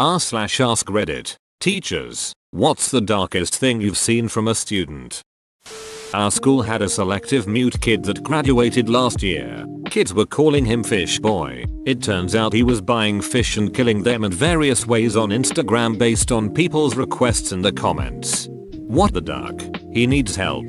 r/AskReddit. Teachers, what's the darkest thing you've seen from a student? Our school had a selective mute kid that graduated last year. Kids were calling him Fish Boy. It turns out he was buying fish and killing them in various ways on Instagram based on people's requests in the comments. What the duck? He needs help.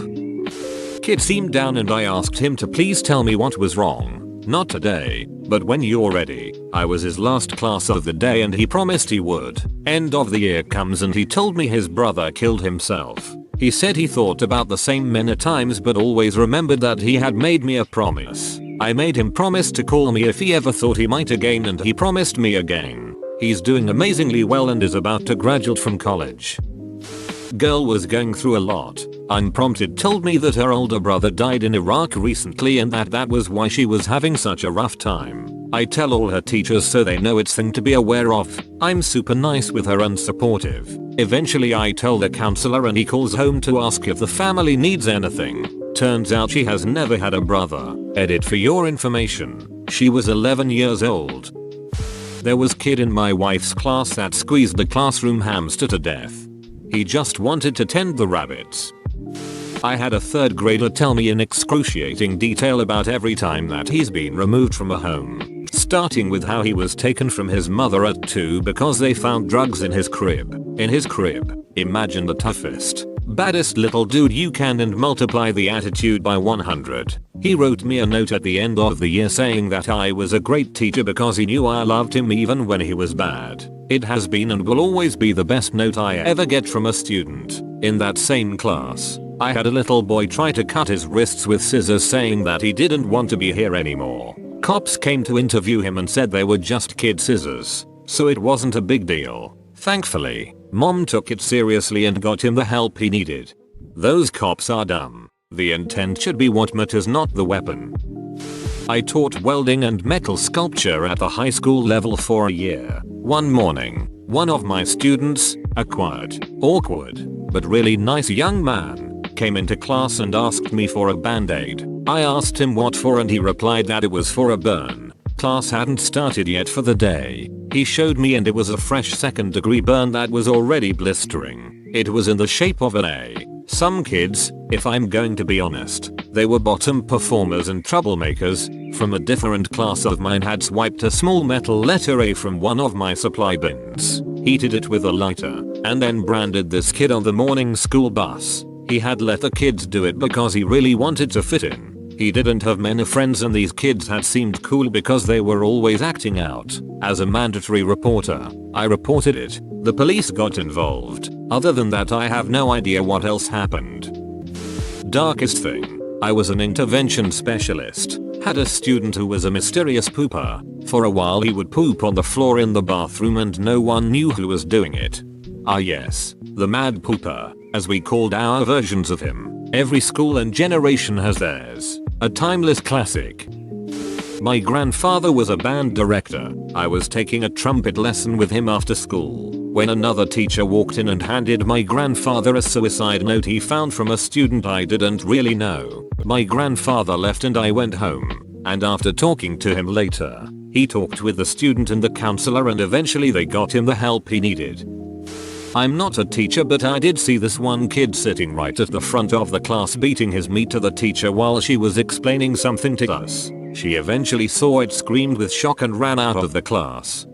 Kid seemed down and I asked him to please tell me what was wrong. Not today, but when you're ready. I was his last class of the day and he promised he would. End of the year comes and he told me his brother killed himself. He said he thought about the same many times but always remembered that he had made me a promise. I made him promise to call me if he ever thought he might again and he promised me again. He's doing amazingly well and is about to graduate from college. Girl was going through a lot. Unprompted told me that her older brother died in Iraq recently and that was why she was having such a rough time. I tell all her teachers so they know it's thing to be aware of. I'm super nice with her and supportive. Eventually I tell the counselor and he calls home to ask if the family needs anything. Turns out she has never had a brother. Edit for your information. She was 11 years old. There was kid in my wife's class that squeezed the classroom hamster to death. He just wanted to tend the rabbits. I had a third grader tell me in excruciating detail about every time that he's been removed from a home. Starting with how he was taken from his mother at 2 because they found drugs in his crib. Imagine the toughest, baddest little dude you can and multiply the attitude by 100. He wrote me a note at the end of the year saying that I was a great teacher because he knew I loved him even when he was bad. It has been and will always be the best note I ever get from a student. In that same class, I had a little boy try to cut his wrists with scissors saying that he didn't want to be here anymore. Cops came to interview him and said they were just kid scissors, so it wasn't a big deal. Thankfully, mom took it seriously and got him the help he needed. Those cops are dumb. The intent should be what matters, not the weapon. I taught welding and metal sculpture at the high school level for a year. One morning, one of my students, a quiet, awkward, but really nice young man, came into class and asked me for a band-aid. I asked him what for and he replied that it was for a burn. Class hadn't started yet for the day. He showed me and it was a fresh 2nd-degree burn that was already blistering. It was in the shape of an A. Some kids, if I'm going to be honest, they were bottom performers and troublemakers, from a different class of mine had swiped a small metal letter A from one of my supply bins, heated it with a lighter, and then branded this kid on the morning school bus. He had let the kids do it because he really wanted to fit in. He didn't have many friends and these kids had seemed cool because they were always acting out. As a mandatory reporter, I reported it. The police got involved. Other than that I have no idea what else happened. Darkest thing. I was an intervention specialist. Had a student who was a mysterious pooper. For a while he would poop on the floor in the bathroom and no one knew who was doing it. Ah yes, the mad pooper, as we called our versions of him. Every school and generation has theirs. A timeless classic. My grandfather was a band director. I was taking a trumpet lesson with him after school when another teacher walked in and handed my grandfather a suicide note he found from a student I didn't really know. My grandfather left and I went home, and after talking to him later, he talked with the student and the counselor and eventually they got him the help he needed. I'm not a teacher but I did see this one kid sitting right at the front of the class beating his meat to the teacher while she was explaining something to us. She eventually saw it, screamed with shock and ran out of the class.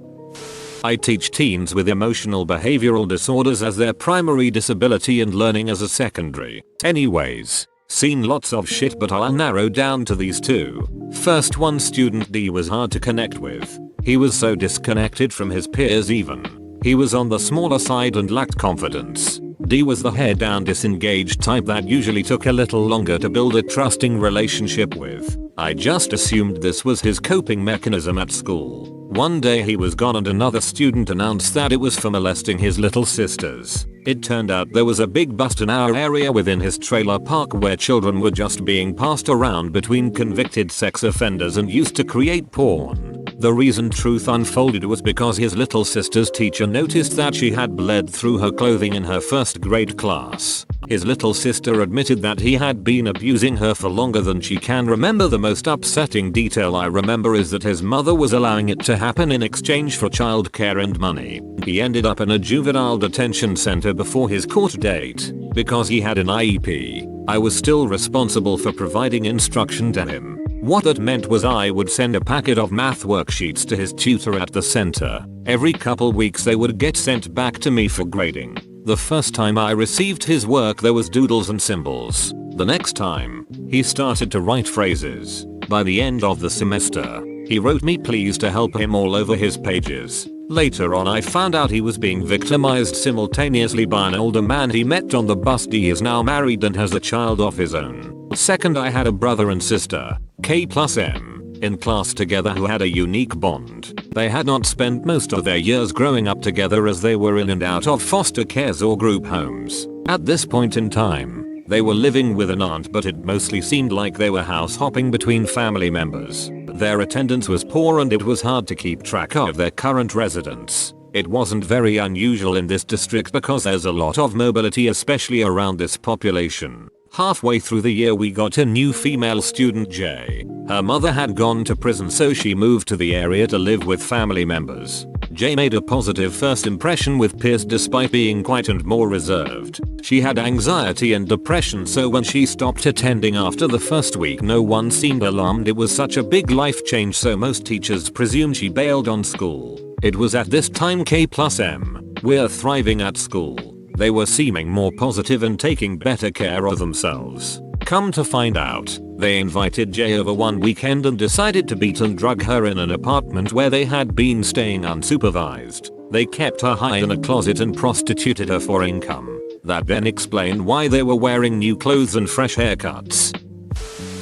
I teach teens with emotional behavioral disorders as their primary disability and learning as a secondary. Anyways, seen lots of shit but I'll narrow down to these two. First one, student D was hard to connect with. He was so disconnected from his peers even. He was on the smaller side and lacked confidence. D was the head down disengaged type that usually took a little longer to build a trusting relationship with. I just assumed this was his coping mechanism at school. One day he was gone and another student announced that it was for molesting his little sisters. It turned out there was a big bust in our area within his trailer park where children were just being passed around between convicted sex offenders and used to create porn. The reason truth unfolded was because his little sister's teacher noticed that she had bled through her clothing in her 1st grade class. His little sister admitted that he had been abusing her for longer than she can remember. The most upsetting detail I remember is that his mother was allowing it to happen in exchange for childcare and money. He ended up in a juvenile detention center before his court date because he had an IEP. I was still responsible for providing instruction to him. What that meant was I would send a packet of math worksheets to his tutor at the center. Every couple weeks they would get sent back to me for grading. The first time I received his work there was doodles and symbols. The next time, he started to write phrases. By the end of the semester, he wrote me pleas to help him all over his pages. Later on I found out he was being victimized simultaneously by an older man he met on the bus. He is now married and has a child of his own. Second, I had a brother and sister, K+M, in class together who had a unique bond. They had not spent most of their years growing up together as they were in and out of foster cares or group homes. At this point in time, they were living with an aunt, but it mostly seemed like they were house hopping between family members. Their attendance was poor and it was hard to keep track of their current residence. It wasn't very unusual in this district because there's a lot of mobility, especially around this population. Halfway through the year we got a new female student, J. Her mother had gone to prison, so she moved to the area to live with family members. J made a positive first impression with peers despite being quiet and more reserved. She had anxiety and depression, so when she stopped attending after the first week no one seemed alarmed. It was such a big life change, so most teachers presumed she bailed on school. It was at this time K+M were thriving at school. They were seeming more positive and taking better care of themselves. Come to find out, they invited J over one weekend and decided to beat and drug her in an apartment where they had been staying unsupervised. They kept her high in a closet and prostituted her for income. That then explained why they were wearing new clothes and fresh haircuts.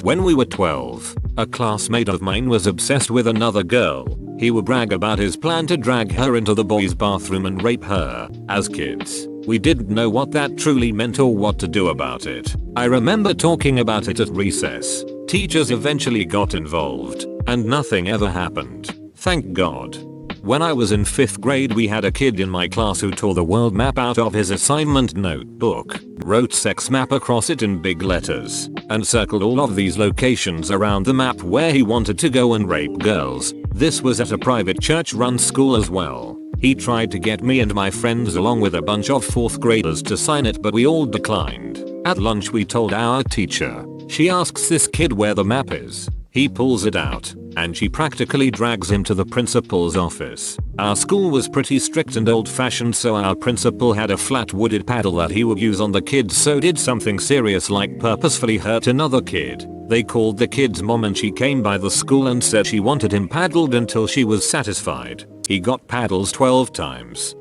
When we were 12, a classmate of mine was obsessed with another girl. He would brag about his plan to drag her into the boys' bathroom and rape her. As kids, we didn't know what that truly meant or what to do about it. I remember talking about it at recess. Teachers eventually got involved, and nothing ever happened. Thank God. When I was in 5th grade we had a kid in my class who tore the world map out of his assignment notebook, wrote sex map across it in big letters, and circled all of these locations around the map where he wanted to go and rape girls. This was at a private church-run school as well. He tried to get me and my friends along with a bunch of 4th graders to sign it, but we all declined. At lunch we told our teacher. She asks this kid where the map is. He pulls it out, and she practically drags him to the principal's office. Our school was pretty strict and old-fashioned, so our principal had a flat wooded paddle that he would use on the kids, so did something serious like purposefully hurt another kid. They called the kid's mom and she came by the school and said she wanted him paddled until she was satisfied. He got paddles 12 times.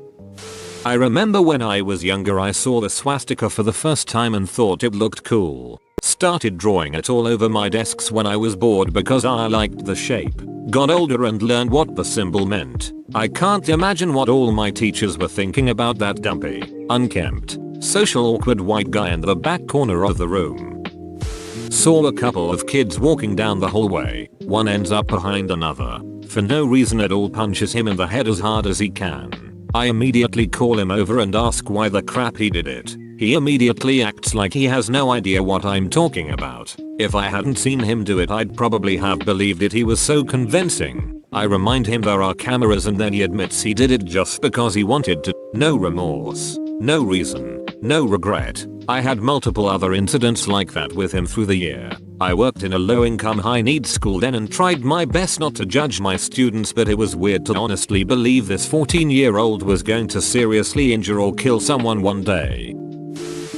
I remember when I was younger I saw the swastika for the first time and thought it looked cool. Started drawing it all over my desks when I was bored because I liked the shape. Got older and learned what the symbol meant. I can't imagine what all my teachers were thinking about that dumpy, unkempt, social awkward white guy in the back corner of the room. Saw a couple of kids walking down the hallway. One ends up behind another. For no reason at all punches him in the head as hard as he can. I immediately call him over and ask why the crap he did it. He immediately acts like he has no idea what I'm talking about. If I hadn't seen him do it I'd probably have believed it, he was so convincing. I remind him there are cameras and then he admits he did it just because he wanted to. No remorse. No reason. No regret. I had multiple other incidents like that with him through the year. I worked in a low-income high-needs school then and tried my best not to judge my students, but it was weird to honestly believe this 14-year-old was going to seriously injure or kill someone one day.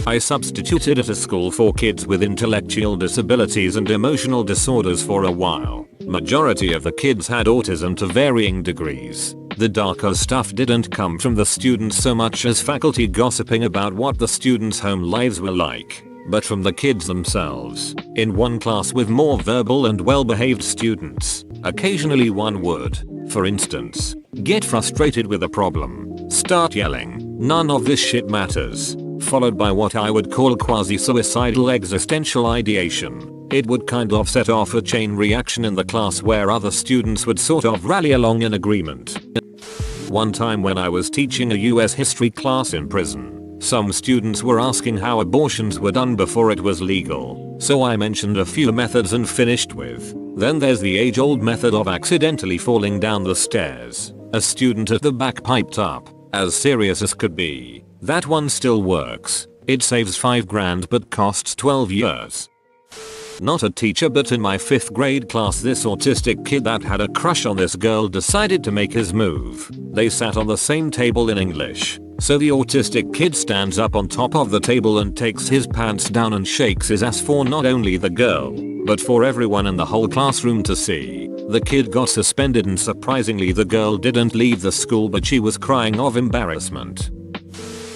I substituted at a school for kids with intellectual disabilities and emotional disorders for a while. Majority of the kids had autism to varying degrees. The darker stuff didn't come from the students so much as faculty gossiping about what the students' home lives were like, but from the kids themselves. In one class with more verbal and well-behaved students, occasionally one would, for instance, get frustrated with a problem, start yelling, "None of this shit matters," followed by what I would call quasi-suicidal existential ideation. It would kind of set off a chain reaction in the class where other students would sort of rally along in agreement. One time when I was teaching a US history class in prison, Some students were asking how abortions were done before it was legal, so I mentioned a few methods and finished with, then there's the age-old method of accidentally falling down the stairs. A student at the back piped up, as serious as could be. That one still works. It saves $5,000 but costs 12 years. Not a teacher, but in my 5th grade class, this autistic kid that had a crush on this girl decided to make his move. They sat on the same table in English. So the autistic kid stands up on top of the table and takes his pants down and shakes his ass for not only the girl, but for everyone in the whole classroom to see. The kid got suspended and surprisingly the girl didn't leave the school, but she was crying of embarrassment.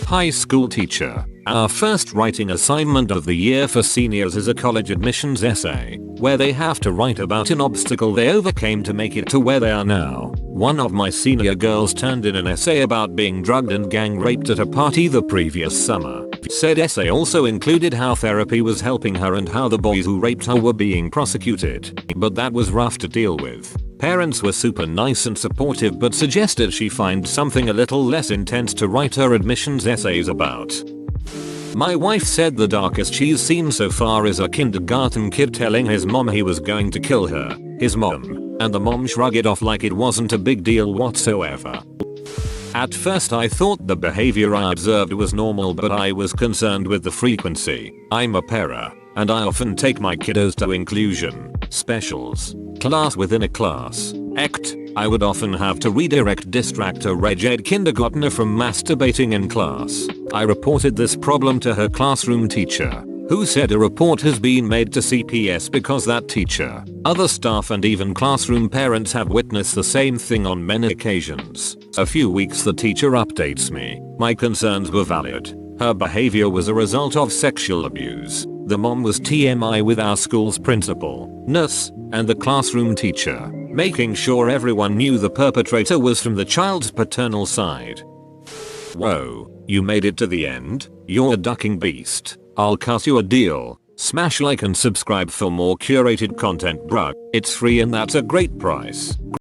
High school teacher. Our first writing assignment of the year for seniors is a college admissions essay, where they have to write about an obstacle they overcame to make it to where they are now. One of my senior girls turned in an essay about being drugged and gang raped at a party the previous summer. Said essay also included how therapy was helping her and how the boys who raped her were being prosecuted. But that was rough to deal with. Parents were super nice and supportive but suggested she find something a little less intense to write her admissions essays about. My wife said the darkest she's seen so far is a kindergarten kid telling his mom he was going to kill her, his mom, and the mom shrugged it off like it wasn't a big deal whatsoever. At first I thought the behavior I observed was normal, but I was concerned with the frequency. I'm a para, and I often take my kiddos to inclusion, specials, class within a class, ACT. I would often have to redirect distract a reg ed kindergartner from masturbating in class. I reported this problem to her classroom teacher, who said a report has been made to CPS because that teacher, other staff and even classroom parents have witnessed the same thing on many occasions. A few weeks the teacher updates me. My concerns were valid. Her behavior was a result of sexual abuse. The mom was TMI with our school's principal, nurse, and the classroom teacher, making sure everyone knew the perpetrator was from the child's paternal side. Whoa, you made it to the end? You're a ducking beast. I'll cut you a deal. Smash like and subscribe for more curated content, bruh. It's free and that's a great price.